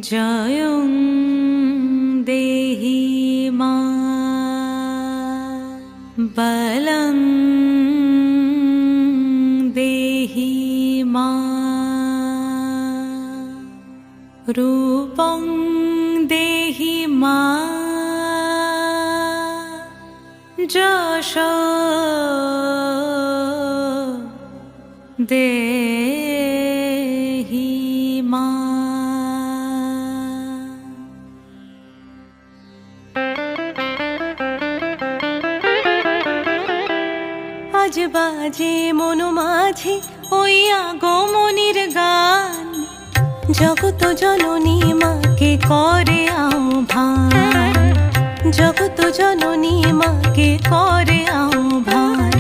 জয়ং দেহি মা বলং দেহি মা রূপং দেহি মা যশ দেহি মা। আজ বাজে মন মাঝে ওই আগমনীর গান, জগত জননী মাকে করে আহ্বান, জগত জননী মাকে করে আহ্বান।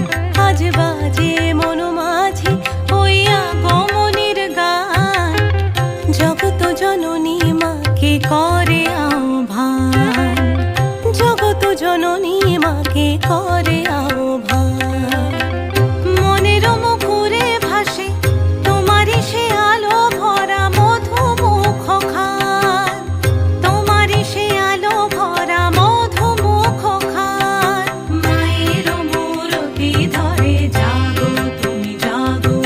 আজ বাজে মন মাঝে ওই আগমনীর গান, জগত জননী মাকে করে আহ্বান, জগত জননী মাকে করে আহ্বান। মনের মুখরে ভাসে তোমারই সে আলো ভরা মধুমুখ খান, তোমারই সে আলো ভরা মধুমুখ খান। মায়ের মূরতি ধরে জাগো তুমি জাগো,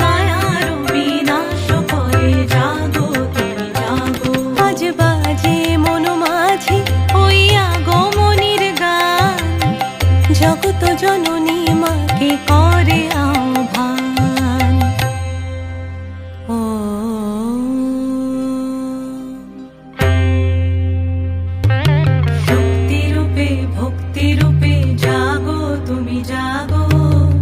মায়ার বিনাশ করে জাগো তুমি জাগো। আজ বাজে মন মাঝে ওই আগমনীর গান, জগত জননী মাকে করে আহ্বান। ও শক্তি রূপে ভক্তি রূপে জাগো তুমি জাগো,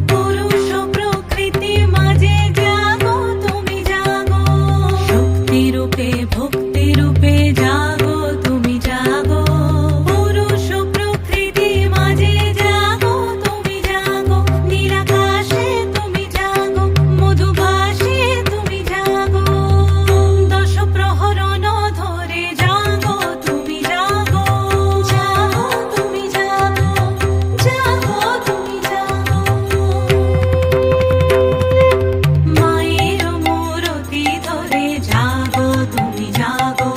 পুরুষ প্রকৃতি মাঝে জাগো তুমি জাগো। শক্তি রূপে ভক্তি রূপে জাগো তুমি জাগো, পুরুষ প্রকৃতি মাঝে জাগো তুমি জাগো। নিরাকাশে তুমি জাগো, মধুভাসে তুমি জাগো, দশ প্রহরণ ধরে জাগো তুমি জাগো, জাগো তুমি জাগো, জাগো তুমি জাগো। মায়ের মূরতি ধরে জাগো তুমি জাগো।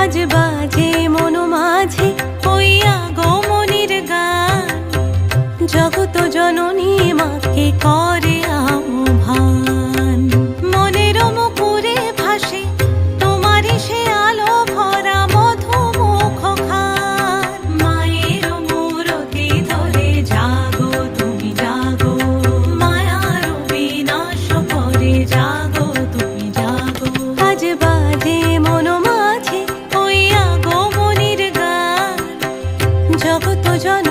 আজ বাজে মন মাঝে ওই আগমনীর গান, জগত জননী মাকে করে আহ্বান। মনের মুখরে ভাসে তোমারই সে আলো ভরা মধুমুখ খান। মায়ের মূরতি ধরে জাগো তুমি জাগো, মায়ার বিনাশ করে জাগো তুমি জাগো। আজ বাজে মন মাঝে ওই আগমনীর গান, জগত জন